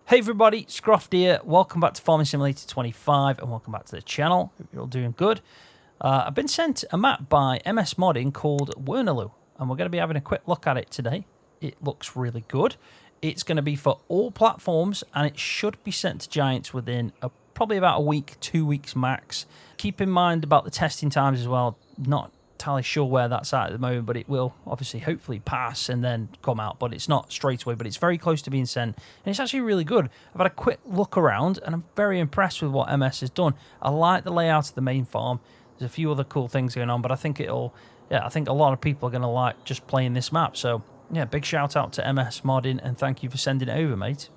Hey everybody, Scroft here. Welcome back to Farming Simulator 25 and welcome back to the channel. Hope you're all doing good. I've been sent a map by MS Modding called Wernalou and we're going to be having a quick look at it today. It looks really good. It's going to be for all platforms and it should be sent to Giants within probably about a week, 2 weeks max. Keep in mind about the testing times as well. Not entirely sure where that's at the moment, but it will obviously hopefully pass and then come out, but it's not straight away, but it's very close to being sent and it's actually really good. I've had a quick look around and I'm very impressed with what MS has done. I like the layout of the main farm. There's a few other cool things going on, but I think I think a lot of people are going to like just playing this map. So yeah, big shout out to MS Modding and thank you for sending it over, mate.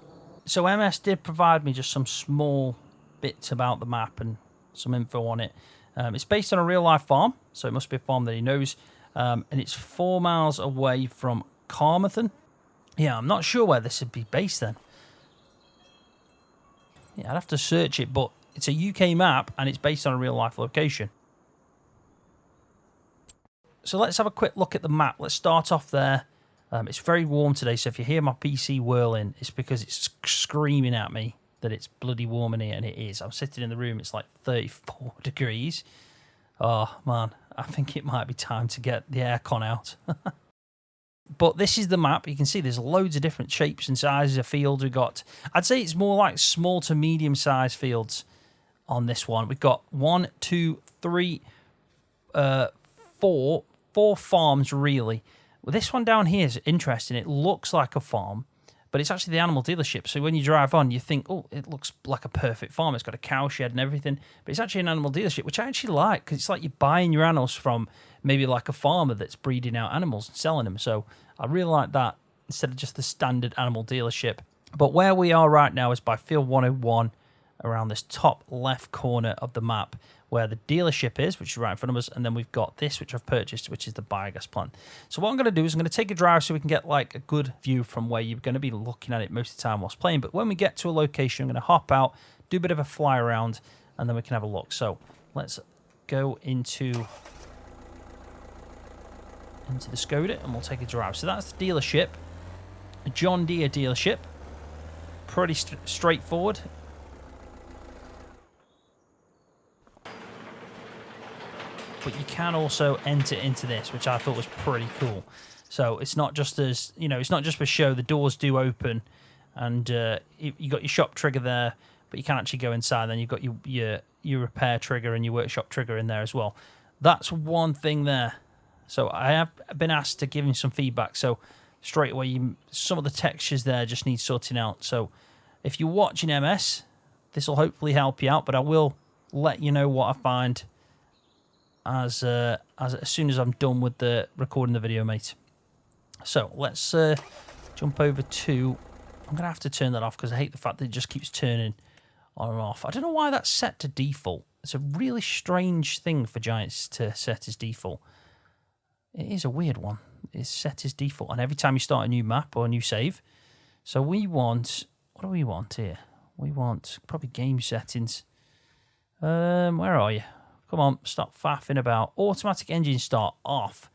So MS did provide me just some small bits about the map and some info on it. It's based on a real-life farm, so it must be a farm that he knows, and it's 4 miles away from Carmarthen. Yeah, I'm not sure where this would be based then. Yeah, I'd have to search it, but it's a UK map, and it's based on a real-life location. So let's have a quick look at the map. Let's start off there. It's very warm today, so if you hear my PC whirling, it's because it's screaming at me that it's bloody warm in here, and it is. I'm sitting in the room, it's like 34 degrees. Oh, man, I think it might be time to get the aircon out. But this is the map. You can see there's loads of different shapes and sizes of fields we've got. I'd say it's more like small to medium-sized fields on this one. We've got 1, 2, 3, 4 farms, really. Well, this one down here is interesting. It looks like a farm, but it's actually the animal dealership. So when you drive on, you think, oh, it looks like a perfect farm. It's got a cow shed and everything. But it's actually an animal dealership, which I actually like because it's like you're buying your animals from maybe like a farmer that's breeding out animals and selling them. So I really like that instead of just the standard animal dealership. But where we are right now is by Field 101 around this top left corner of the map where the dealership is, which is right in front of us, and then we've got this, which I've purchased, which is the biogas plant. So what I'm going to do is I'm going to take a drive so we can get like a good view from where you're going to be looking at it most of the time whilst playing. But when we get to a location, I'm going to hop out, do a bit of a fly around, and then we can have a look. So let's go into the Skoda, and we'll take a drive. So that's the dealership, a John Deere dealership. Pretty straightforward. But you can also enter into this, which I thought was pretty cool. So it's not just as, it's not just for show. The doors do open, and you got your shop trigger there, but you can actually go inside. Then you've got your repair trigger and your workshop trigger in there as well. That's one thing there. So I have been asked to give him some feedback. So straight away, some of the textures there just need sorting out. So if you're watching MS, this will hopefully help you out. But I will let you know what I find as soon as I'm done with the recording the video, mate. So let's jump over to. I'm gonna have to turn that off because I hate the fact that it just keeps turning on and off. I don't know why that's set to default. It's a really strange thing for Giants to set as default. It is a weird one. It's set as default, and every time you start a new map or a new save. So we want. What do we want here? We want probably game settings. Where are you? Come on, stop faffing about. Automatic engine start off,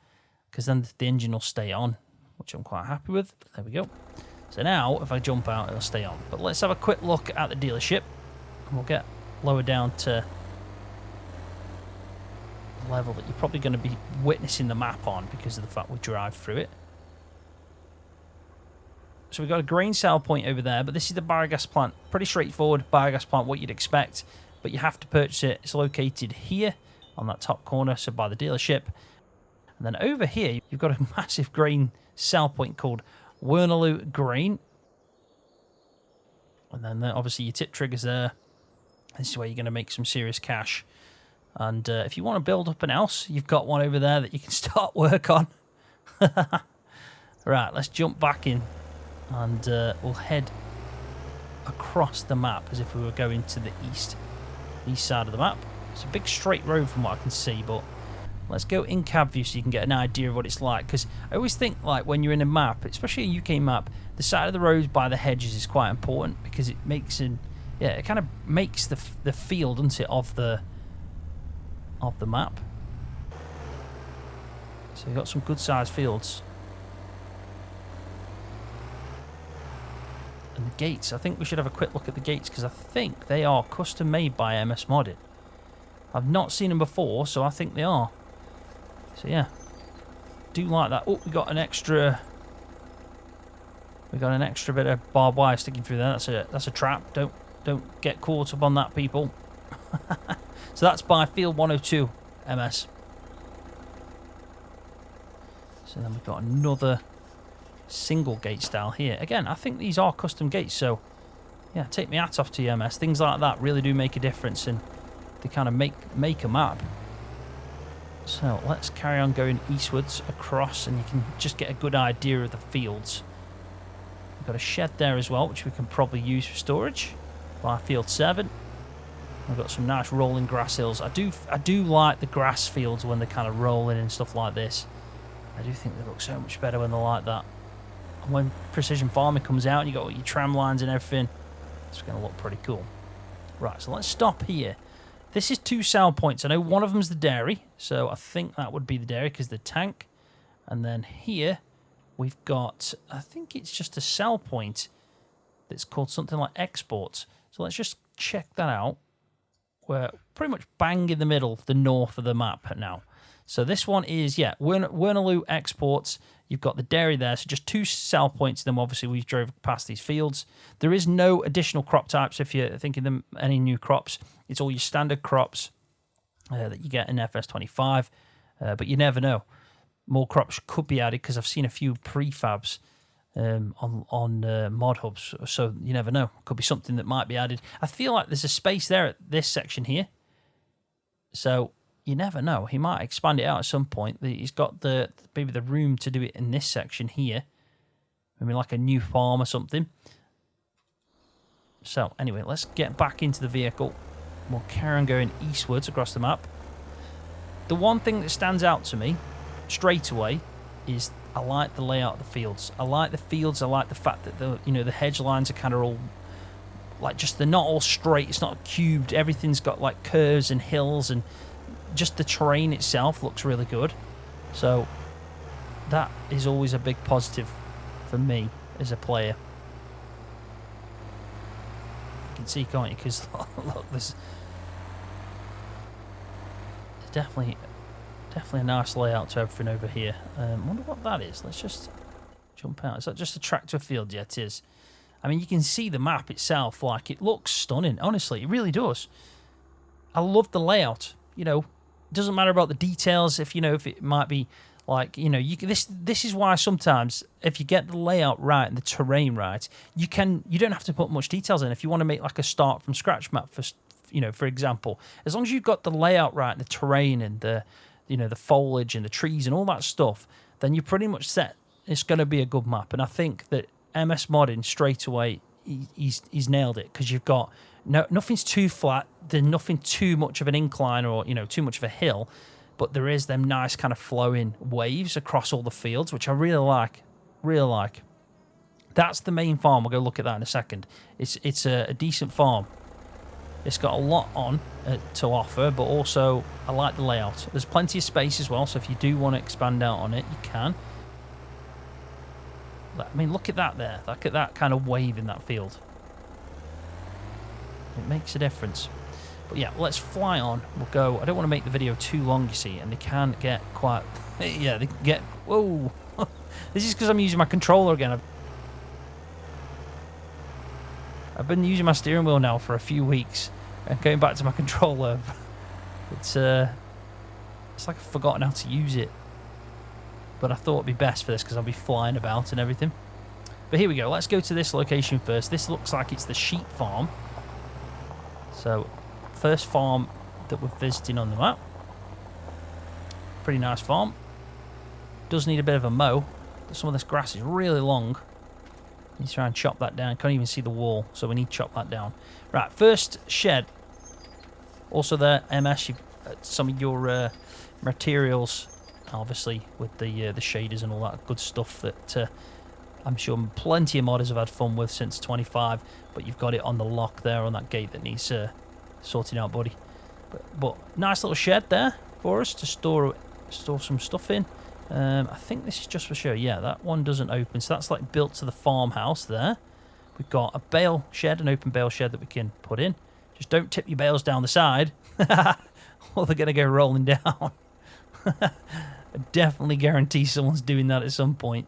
because then the engine will stay on, which I'm quite happy with. There we go. So now, if I jump out, it'll stay on. But let's have a quick look at the dealership, and we'll get lower down to the level that you're probably going to be witnessing the map on because of the fact we drive through it. So we've got a grain sale point over there, but this is the biogas plant. Pretty straightforward biogas plant, what you'd expect. But you have to purchase it. It's located here on that top corner, so by the dealership. And then over here, you've got a massive grain sell point called Wernalou Grain. And then obviously your tip triggers there. This is where you're going to make some serious cash. And if you want to build up an house, you've got one over there that you can start work on. Right, let's jump back in. And we'll head across the map as if we were going to the east side of the map. It's a big straight road from what I can see, but let's go in cab view so you can get an idea of what it's like, because I always think like when you're in a map, especially a UK map, the side of the road by the hedges is quite important because it makes it kind of makes the feel, doesn't it, of the map. So you've got some good sized fields. And the gates, I think we should have a quick look at the gates, because I think they are custom made by MS Modded. I've not seen them before, so I think they are. So yeah, do like that. Oh, we got an extra bit of barbed wire sticking through there. That's a trap. Don't get caught up on that, people. So that's by Field 102 MS. So then we've got another single gate style here. Again, I think these are custom gates, so yeah, take my hat off to you, MS. Things like that really do make a difference, and they kind of make a map. So let's carry on going eastwards across, and you can just get a good idea of the fields. We've got a shed there as well, which we can probably use for storage by Field 7. We've got some nice rolling grass hills. I do like the grass fields when they're kind of rolling and stuff like this. I do think they look so much better when they're like that. And when precision farming comes out and you got all your tram lines and everything, it's going to look pretty cool. Right, so let's stop here. This is 2 sell points. I know one of them's the dairy, so I think that would be the dairy because the tank. And then here we've got, I think it's just a sell point that's called something like exports. So let's just check that out. We're pretty much bang in the middle, the north of the map now. So this one is, yeah, Wernalou exports. You've got the dairy there, so just 2 sell points. Then obviously we've drove past these fields. There is no additional crop types if you're thinking of any new crops. It's all your standard crops that you get in FS25, but you never know. More crops could be added because I've seen a few prefabs on ModHubs, so you never know. Could be something that might be added. I feel like there's a space there at this section here, so you never know. He might expand it out at some point. He's got maybe the room to do it in this section here, maybe like a new farm or something. So anyway, let's get back into the vehicle. We'll carry on going eastwards across the map. The one thing that stands out to me straight away is I like the layout of the fields. I like the fields. I like the fact that the hedge lines are kind of all like they're not all straight. It's not cubed. Everything's got like curves and hills, and just the terrain itself looks really good. So that is always a big positive for me as a player. You can see, can't you? Because look, there's definitely a nice layout to everything over here. Wonder what that is. Let's just jump out. Is that just a tractor field? Yeah, it is. I mean, you can see the map itself. Like, it looks stunning. Honestly, it really does. I love the layout. You know, it doesn't matter about the details. If it might be like, this is why sometimes if you get the layout right and the terrain right, you don't have to put much details in. If you want to make like a start from scratch map for example, as long as you've got the layout right and the terrain and the foliage and the trees and all that stuff, then you're pretty much set. It's going to be a good map. And I think that MS Modding straight away, he's nailed it, because you've got nothing's too flat. There's nothing too much of an incline or too much of a hill, but there is them nice kind of flowing waves across all the fields, which I really like. Really like. That's the main farm. We'll go look at that in a second. It's a decent farm. It's got a lot on to offer, but also I like the layout. There's plenty of space as well, so if you do want to expand out on it, you can. I mean, look at that there. Look at that kind of wave in that field. It makes a difference. But yeah, let's fly on. We'll go. I don't want to make the video too long, you see, and they can get quite... Yeah, they can get... Whoa! This is because I'm using my controller again. I've been using my steering wheel now for a few weeks, and going back to my controller, it's like I've forgotten how to use it. But I thought it'd be best for this because I'll be flying about and everything. But here we go. Let's go to this location first. This looks like it's the sheep farm. So, first farm that we're visiting on the map. Pretty nice farm. Does need a bit of a mow. Some of this grass is really long. Need to try and chop that down. Can't even see the wall, so we need to chop that down. Right, first shed. Also there, MS, some of your materials, obviously, with the shaders and all that good stuff that I'm sure plenty of modders have had fun with since 25, but you've got it on the lock there on that gate that needs sorting out, buddy. But nice little shed there for us to store some stuff in. I think this is just for show. Yeah, that one doesn't open, so that's like built to the farmhouse there, We've got a bale shed, an open bale shed that we can put in. Just don't tip your bales down the side, or they're going to go rolling down. I definitely guarantee someone's doing that at some point.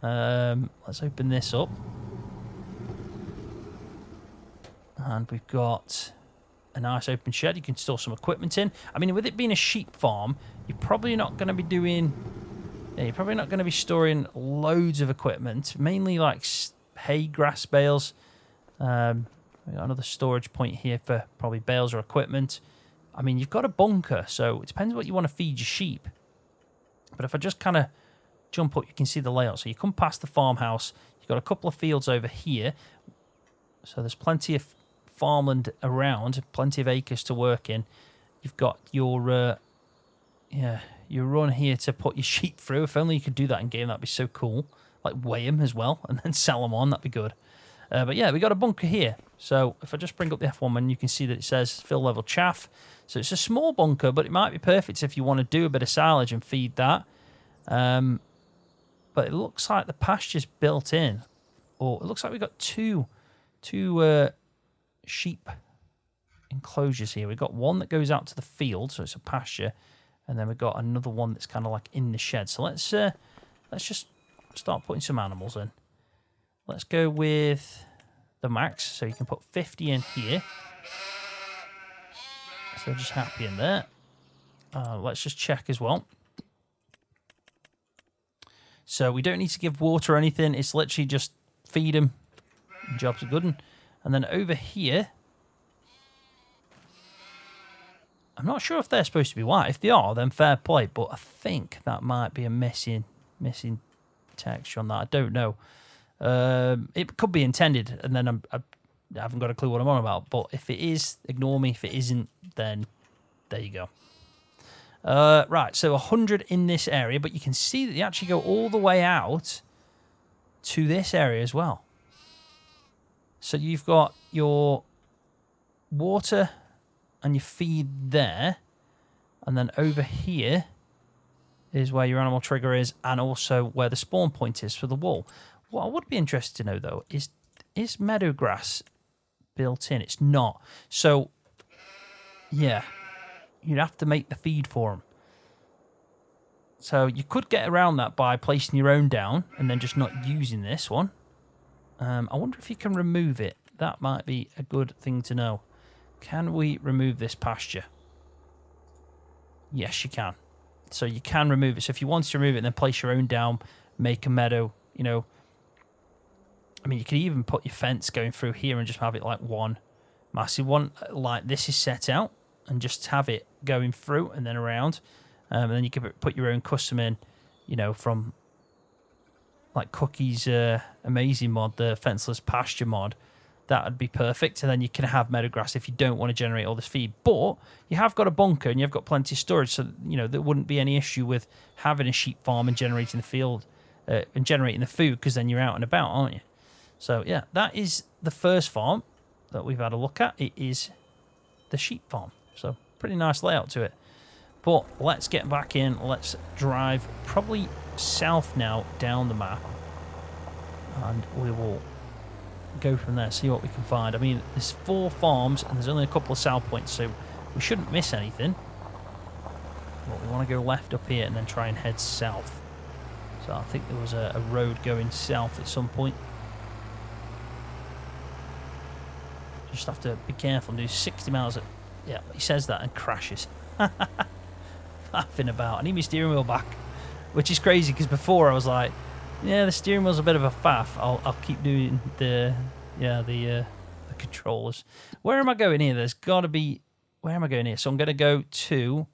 Let's open this up. And we've got a nice open shed. You can store some equipment in. I mean, with it being a sheep farm, you're probably not going to be doing... Yeah, you're probably not going to be storing loads of equipment. Mainly like hay, grass bales. We've got another storage point here for probably bales or equipment. I mean, you've got a bunker, so it depends what you want to feed your sheep. But if I just kind of jump up, you can see the layout. So you come past the farmhouse. You've got a couple of fields over here. So there's plenty of farmland around, plenty of acres to work in. You've got your run here to put your sheep through. If only you could do that in game, that'd be so cool. Like weigh them as well and then sell them on, that'd be good. But yeah, we got a bunker here. So if I just bring up the F1 menu, you can see that it says fill level chaff. So it's a small bunker, but it might be perfect if you want to do a bit of silage and feed that. But it looks like the pasture's built in. Or it looks like we've got two sheep enclosures here. We've got one that goes out to the field, so it's a pasture, and then we've got another one that's kind of like in the shed. So let's just start putting some animals in. Let's go with the max, so you can put 50 in here. So just happy in there. Let's just check as well. So we don't need to give water or anything. It's literally just feed them. Job's a good one. And then over here, I'm not sure if they're supposed to be white. If they are, then fair play. But I think that might be a missing texture on that. I don't know. It could be intended, and then I haven't got a clue what I'm on about. But if it is, ignore me. If it isn't, then there you go. Right, so 100 in this area, but you can see that they actually go all the way out to this area as well. So you've got your water and your feed there, and then over here is where your animal trigger is, and also where the spawn point is for the wall. What I would be interested to know, though, is meadow grass built in? It's not. So, yeah, you'd have to make the feed for them. So you could get around that by placing your own down and then just not using this one. I wonder if you can remove it. That might be a good thing to know. Can we remove this pasture? Yes, you can. So you can remove it. So if you wanted to remove it, then place your own down, make a meadow, you know. I mean, you could even put your fence going through here and just have it like one massive one, like this is set out, and just have it going through and then around. And then you could put your own custom in, you know, from like Cookie's amazing mod, the fenceless pasture mod. That would be perfect. And then you can have meadow grass if you don't want to generate all this feed. But you have got a bunker and you've got plenty of storage, so you know there wouldn't be any issue with having a sheep farm and generating the field and generating the food, because then you're out and about, aren't you? So yeah, that is the first farm that we've had a look at. It is the sheep farm. So pretty nice layout to it. But let's get back in. Let's drive probably south now down the map, and we will go from there, see what we can find. I mean, there's 4 farms and there's only a couple of sell points, so we shouldn't miss anything. But we want to go left up here and then try and head south. So I think there was a road going south at some point. Just have to be careful and do 60 miles at... Yeah, he says that and crashes. Laughing about. I need my steering wheel back, which is crazy because before I was like, yeah, the steering wheel's a bit of a faff. I'll keep doing the controllers. Where am I going here? There's got to be... Where am I going here? So I'm going to go to...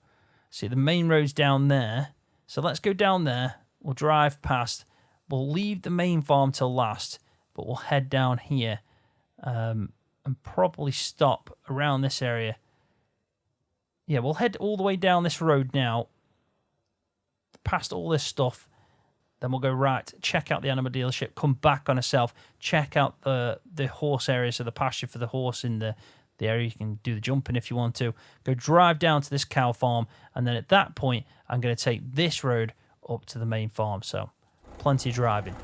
See, the main road's down there. So let's go down there. We'll drive past. We'll leave the main farm till last, but we'll head down here and probably stop around this area. Yeah, we'll head all the way down this road now, past all this stuff. Then we'll go right, check out the animal dealership, come back on ourselves, check out the horse area, so the pasture for the horse in the area. You can do the jumping if you want to. Go drive down to this cow farm, and then at that point, I'm going to take this road up to the main farm. So, plenty of driving.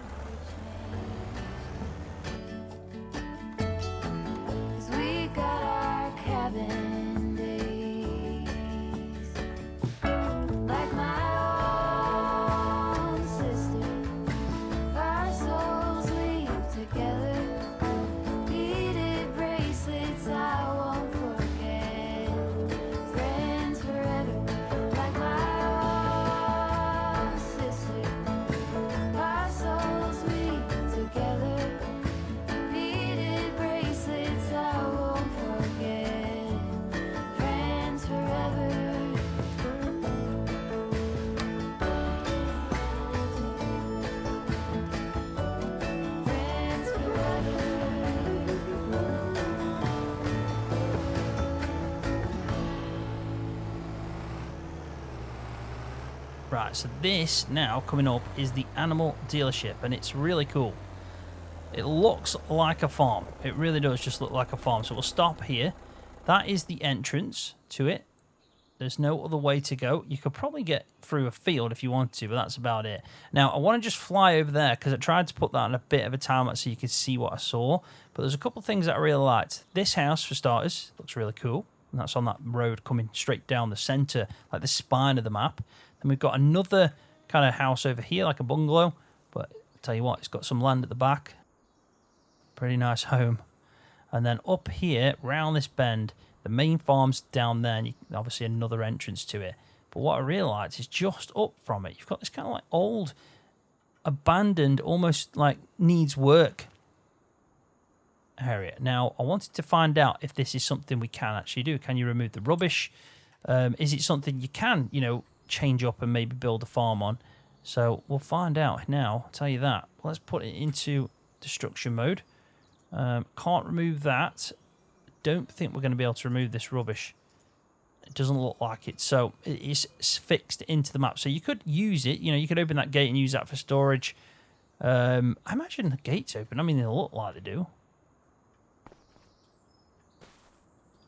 Right, so this now coming up is the animal dealership, and it's really cool. It looks like a farm. It really does just look like a farm. So we'll stop here. That is the entrance to it. There's no other way to go. You could probably get through a field if you want to, but that's about it. Now, I want to just fly over there because I tried to put that on a bit of a time so you could see what I saw. But there's a couple of things that I really liked. This house, for starters, looks really cool. And that's on that road coming straight down the center, like the spine of the map. Then we've got another kind of house over here, like a bungalow. But I'll tell you what, it's got some land at the back. Pretty nice home. And then up here, round this bend, the main farm's down there, and you, obviously another entrance to it. But what I realised is just up from it, you've got this kind of like old, abandoned, almost like needs work area. Now, I wanted to find out if this is something we can actually do. Can you remove the rubbish? Is it something you can, you know, change up and maybe build a farm on? So we'll find out now. I'll tell you that. Let's put it into destruction mode. Can't remove that. Don't think we're going to be able to remove this rubbish. It doesn't look like it. So it is fixed into the map. So you could use it. You know, you could open that gate and use that for storage. I imagine the gate's open. I mean, they look like they do.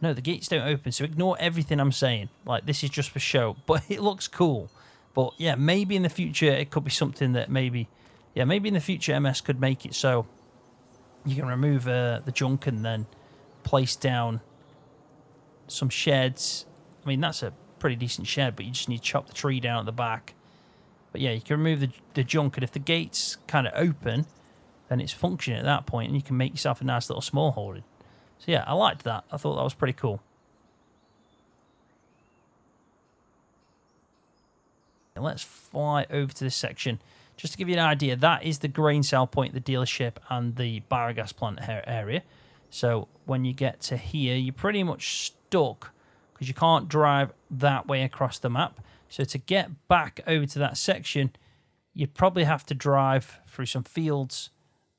No, the gates don't open. So ignore everything I'm saying. Like, this is just for show. But it looks cool. But yeah, maybe in the future it could be something that maybe... Yeah, maybe in the future MS could make it so you can remove the junk and then place down some sheds. I mean, that's a pretty decent shed, but you just need to chop the tree down at the back. But yeah, you can remove the junk, and if the gate's kind of open, then it's functioning at that point, and you can make yourself a nice little small holding. So yeah, I liked that. I thought that was pretty cool. And let's fly over to this section. Just to give you an idea, that is the grain sale point, the dealership, and the biogas plant area. So when you get to here, you're pretty much stuck because you can't drive that way across the map. So to get back over to that section, you'd probably have to drive through some fields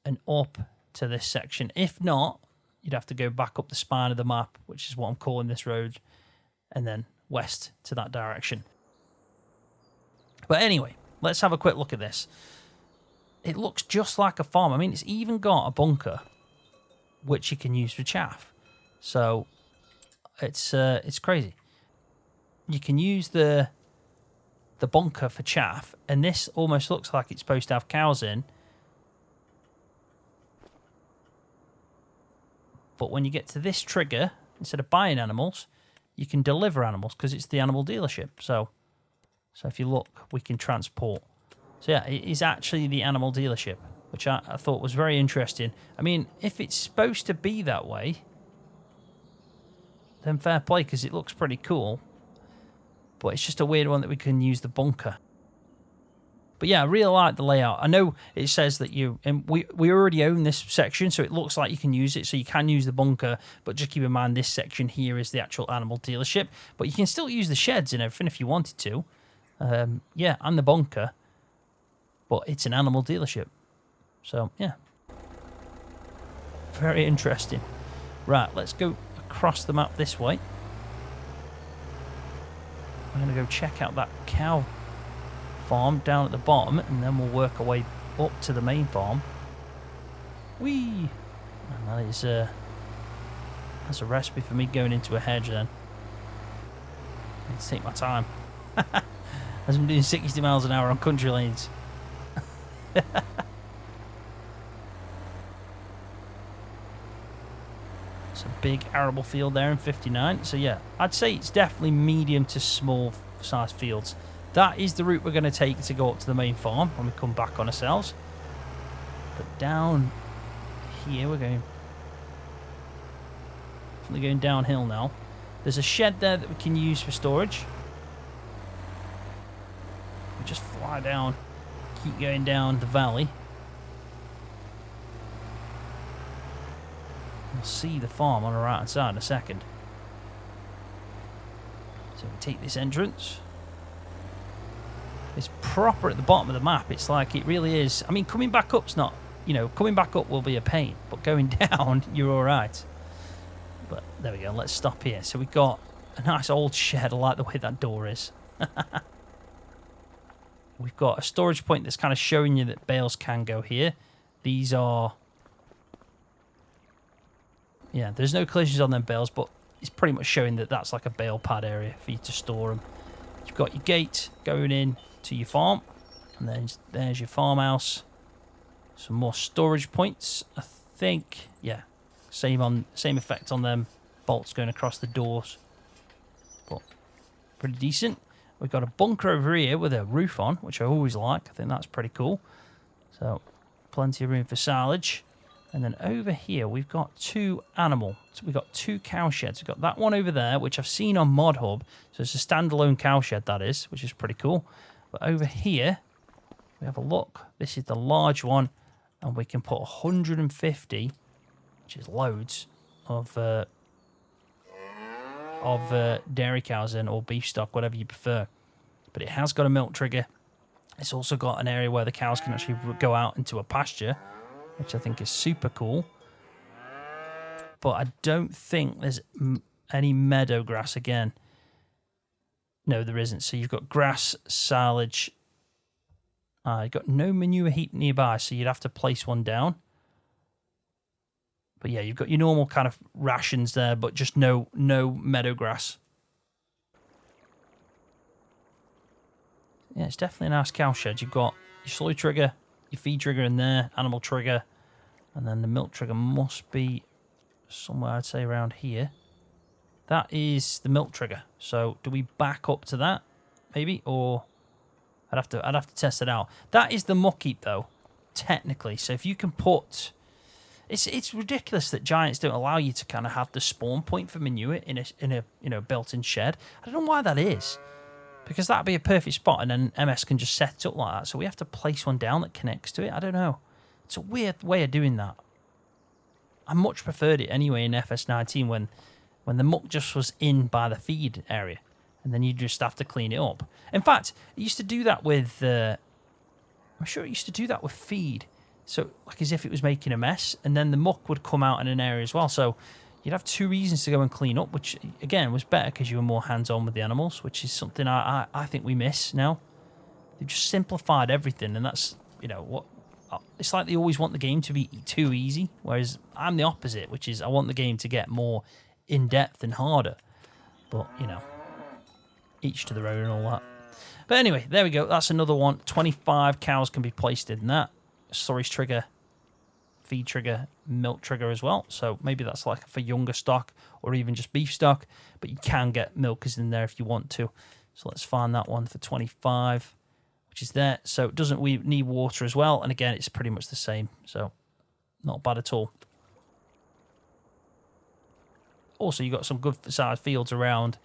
and up to this section. If not, you'd have to go back up the spine of the map, which is what I'm calling this road, and then west to that direction. But anyway, let's have a quick look at this. It looks just like a farm. I mean, it's even got a bunker, which you can use for chaff. So it's crazy. You can use the bunker for chaff, and this almost looks like it's supposed to have cows in. But when you get to this trigger, instead of buying animals, you can deliver animals because it's the animal dealership. So if you look, we can transport. So yeah, it is actually the animal dealership, which I thought was very interesting. I mean, if it's supposed to be that way, then fair play, because it looks pretty cool. But it's just a weird one that we can use the bunker. But yeah, I really like the layout. I know it says that we already own this section, so it looks like you can use it. So you can use the bunker, but just keep in mind this section here is the actual animal dealership. But you can still use the sheds and everything if you wanted to. Yeah, and the bunker. But it's an animal dealership. So, yeah. Very interesting. Right, let's go across the map this way. I'm going to go check out that cow farm down at the bottom, and then we'll work our way up to the main farm. Whee! And that is that's a recipe for me going into a hedge then. I need to take my time. As I'm doing 60 miles an hour on country lanes. It's a big arable field there in 59. So yeah, I'd say it's definitely medium to small size fields. That is the route we're going to take to go up to the main farm when we come back on ourselves. But down here we're going downhill now. There's a shed there that we can use for storage. We just fly down, keep going down the valley. We'll see the farm on the right hand side in a second. So we take this entrance. It's proper at the bottom of the map. It's like it really is. I mean, coming back up's not, you know, coming back up will be a pain, but going down, you're all right. But there we go. Let's stop here. So we've got a nice old shed. I like the way that door is. We've got a storage point that's kind of showing you that bales can go here. These are... Yeah, there's no collisions on them bales, but it's pretty much showing that that's like a bale pad area for you to store them. You've got your gate going in to your farm. And then there's your farmhouse. Some more storage points, I think. Yeah, same effect on them. Bolts going across the doors. But pretty decent. We've got a bunker over here with a roof on, which I always like. I think that's pretty cool. So, plenty of room for silage. And then over here, we've got two animal. So we've got two cow sheds. We've got that one over there, which I've seen on ModHub. So it's a standalone cow shed, that is, which is pretty cool. But over here, we have a look. This is the large one. And we can put 150, which is loads, of dairy cows in, or beef stock, whatever you prefer. But it has got a milk trigger. It's also got an area where the cows can actually go out into a pasture, which I think is super cool. But I don't think there's any meadow grass again. No, there isn't. So you've got grass, silage. You've got no manure heap nearby, so you'd have to place one down. But yeah, you've got your normal kind of rations there, but just no meadow grass. Yeah, it's definitely a nice cow shed. You've got your soy trigger, your feed trigger in there, animal trigger, and then the milk trigger must be somewhere, I'd say, around here. That is the milk trigger. So do we back up to that, maybe, or I'd have to test it out. That is the muck heap, though, technically. So if you can put, it's ridiculous that Giants don't allow you to kind of have the spawn point for manure in a built-in shed. I don't know why that is, because that'd be a perfect spot, and then MS can just set it up like that. So we have to place one down that connects to it. I don't know. It's a weird way of doing that. I much preferred it anyway in FS19 when the muck just was in by the feed area. And then you just have to clean it up. In fact, it used to do that with... I'm sure it used to do that with feed. So, like as if it was making a mess. And then the muck would come out in an area as well. So, you'd have two reasons to go and clean up. Which, again, was better because you were more hands-on with the animals. Which is something I think we miss now. They've just simplified everything. And that's, what... It's like they always want the game to be too easy. Whereas I'm the opposite. Which is I want the game to get more in-depth and harder. But, each to their own and all that. But anyway, there we go. That's another one. 25 cows can be placed in that. Storage trigger, feed trigger, milk trigger as well. So maybe that's like for younger stock or even just beef stock. But you can get milkers in there if you want to. So let's find that one for 25, which is there. So it doesn't need water as well. And again, it's pretty much the same. So not bad at all. Also, you've got some good sized fields around.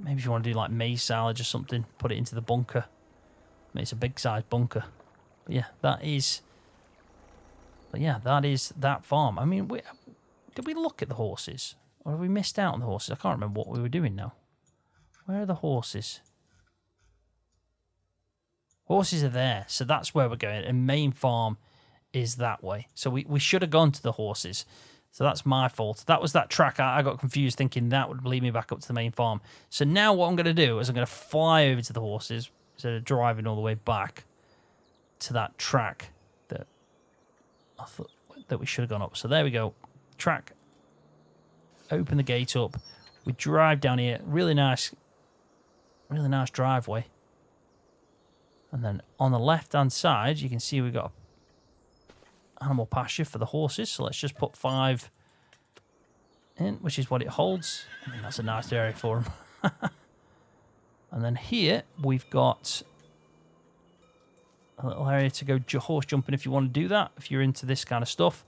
Maybe if you want to do like maize silage or something, put it into the bunker. I mean, it's a big size bunker. But yeah, that is that farm. I mean, did we look at the horses? Or have we missed out on the horses? I can't remember what we were doing now. Where are the horses? Horses are there. So that's where we're going. And main farm is that way. So we should have gone to the horses. So that's my fault. That was that track. I got confused thinking that would lead me back up to the main farm. So now what I'm going to do is I'm going to fly over to the horses instead of driving all the way back to that track that I thought that we should have gone up. So there we go. Track. Open the gate up. We drive down here. Really nice driveway. And then on the left-hand side, you can see we've got animal pasture for the horses. So let's just put 5 in, which is what it holds. I mean, that's a nice area for them. And then here we've got a little area to go horse jumping if you want to do that, if you're into this kind of stuff.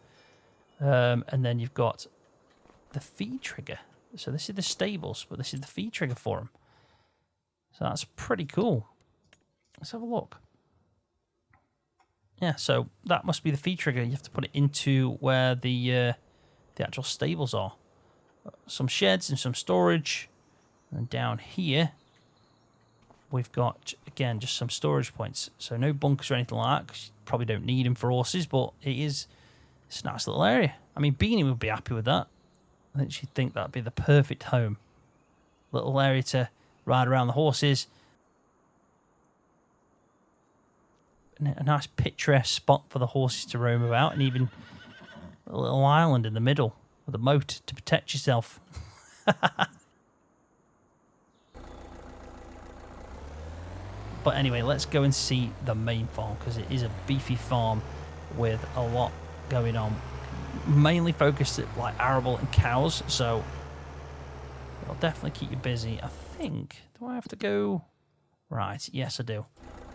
And then you've got the feed trigger. So this is the stables, but this is the feed trigger for them. So that's pretty cool. Let's have a look. Yeah, so that must be the feed trigger. You have to put it into where the actual stables are. Some sheds and some storage. And down here, we've got, again, just some storage points. So no bunkers or anything like that, because you probably don't need them for horses, but it's a nice little area. I mean, Beanie would be happy with that. I think she'd think that'd be the perfect home. Little area to ride around the horses. a nice picturesque spot for the horses to roam about, and even a little island in the middle with a moat to protect yourself. But anyway, let's go and see the main farm, because it is a beefy farm with a lot going on. Mainly focused at like arable and cows, so it'll definitely keep you busy. I think, do I have to go right? Yes, I do.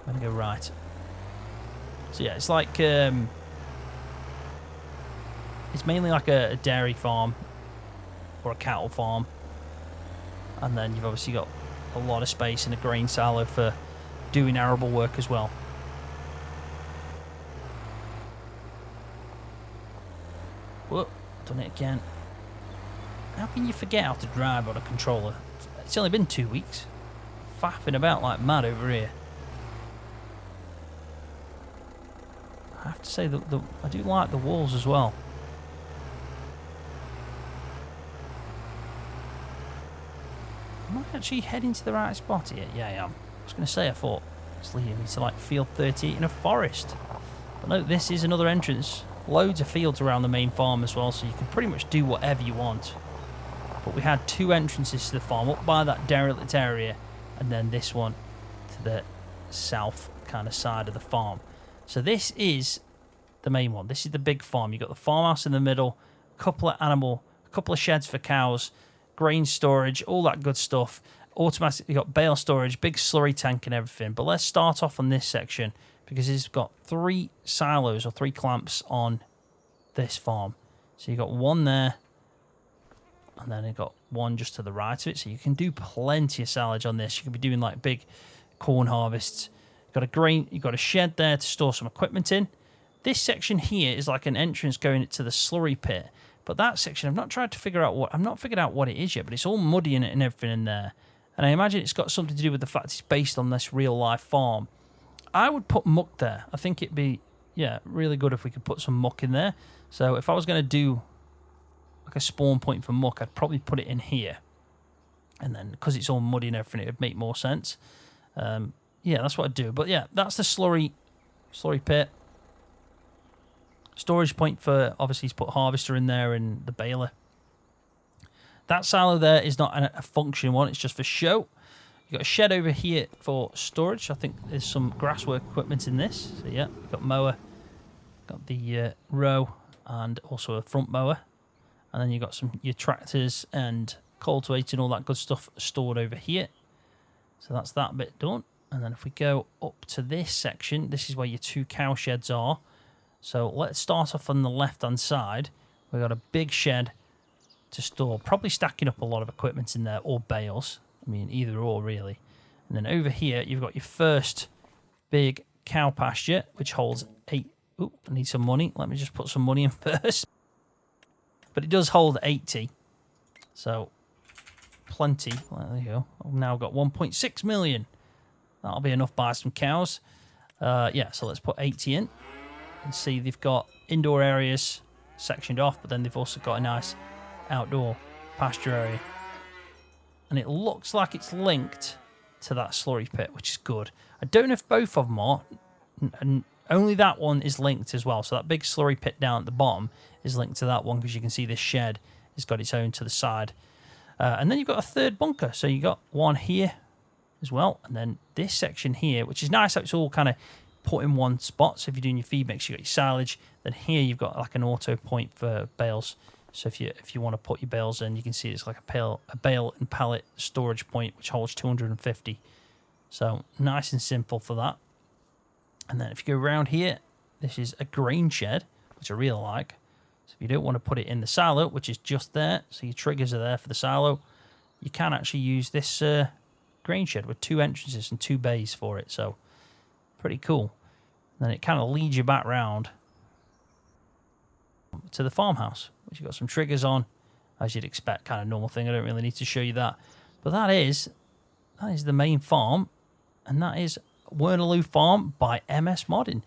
I'm going to go right. So yeah, it's like, it's mainly like a dairy farm or a cattle farm. And then you've obviously got a lot of space in a grain silo for doing arable work as well. Whoa, done it again. How can you forget how to drive on a controller? It's only been 2 weeks. Faffing about like mad over here. I have to say that I do like the walls as well. Am I actually heading to the right spot here? Yeah, I am. I was going to say, I thought it's leading me to like field 38 in a forest. But no, this is another entrance. Loads of fields around the main farm as well, so you can pretty much do whatever you want. But we had 2 entrances to the farm, up by that derelict area, and then this one to the south kind of side of the farm. So this is the main one. This is the big farm. You've got the farmhouse in the middle, a couple of sheds for cows, grain storage, all that good stuff. Automatic, you've got bale storage, big slurry tank and everything. But let's start off on this section, because it's got 3 silos or 3 clamps on this farm. So you've got one there, and then you've got one just to the right of it. So you can do plenty of silage on this. You can be doing like big corn harvests. You've got a shed there to store some equipment in. This section here is like an entrance going to the slurry pit. But that section, I've not figured out what it is yet, but it's all muddy in it and everything in there. And I imagine it's got something to do with the fact it's based on this real life farm. I would put muck there. I think it'd be, yeah, really good if we could put some muck in there. So if I was going to do like a spawn point for muck, I'd probably put it in here. And then, because it's all muddy and everything, it would make more sense. Yeah, that's what I'd do. But yeah, that's the slurry pit. Storage point for, obviously, he's put harvester in there and the baler. That silo there is not a function one, it's just for show. You've got a shed over here for storage. I think there's some grasswork equipment in this. So yeah, you've got mower, got the row, and also a front mower. And then you've got your tractors and cultivating, all that good stuff stored over here. So that's that bit done. And then if we go up to this section, this is where your 2 cow sheds are. So let's start off on the left-hand side. We've got a big shed to store, probably stacking up a lot of equipment in there, or bales. I mean, either or, really. And then over here, you've got your first big cow pasture, which holds 8... Oop, I need some money. Let me just put some money in first. But it does hold 80. So, plenty. Well, there you go. I've now got 1.6 million. That'll be enough to buy some cows. Yeah, so let's put 80 in. And see, they've got indoor areas sectioned off, but then they've also got a nice outdoor pasture area. And it looks like it's linked to that slurry pit, which is good. I don't know if both of them are, and only that one is linked as well. So that big slurry pit down at the bottom is linked to that one, because you can see this shed has got its own to the side. And then you've got a third bunker. So you've got one here as well. And then this section here, which is nice. It's all kind of put in one spot. So if you're doing your feed mix, you've got your silage. Then here you've got like an auto point for bales. So if you want to put your bales in, you can see it's like a bale and pallet storage point, which holds 250. So nice and simple for that. And then if you go around here, this is a grain shed, which I really like. So if you don't want to put it in the silo, which is just there, so your triggers are there for the silo, you can actually use this grain shed with 2 entrances and 2 bays for it. So pretty cool. And then it kind of leads you back round to the farmhouse, which you've got some triggers on, as you'd expect, kind of normal thing. I don't really need to show you that. But that is the main farm, and that is Wernalou Farm by MS Modding.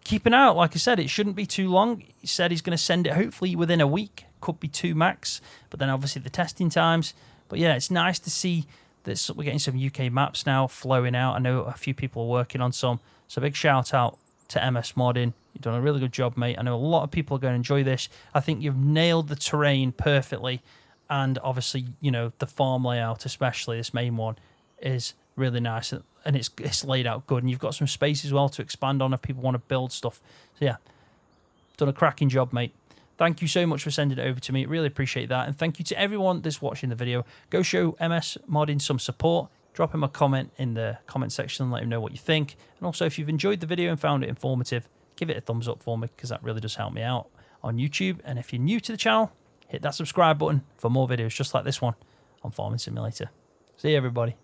Keep an eye out. Like I said, it shouldn't be too long. He said he's going to send it hopefully within a week. Could be 2 max, but then obviously the testing times. But yeah, it's nice to see that we're getting some UK maps now flowing out. I know a few people are working on some. So big shout out to MS Modding. You've done a really good job, mate. I know a lot of people are going to enjoy this. I think you've nailed the terrain perfectly. And obviously, you know, the farm layout, especially this main one, is really nice. And it's laid out good. And you've got some space as well to expand on if people want to build stuff. So, yeah, done a cracking job, mate. Thank you so much for sending it over to me. Really appreciate that. And thank you to everyone that's watching the video. Go show MS Modding some support. Drop him a comment in the comment section and let him know what you think. And also, if you've enjoyed the video and found it informative, give it a thumbs up for me, because that really does help me out on YouTube. And if you're new to the channel, hit that subscribe button for more videos just like this one on Farming Simulator. See you, everybody.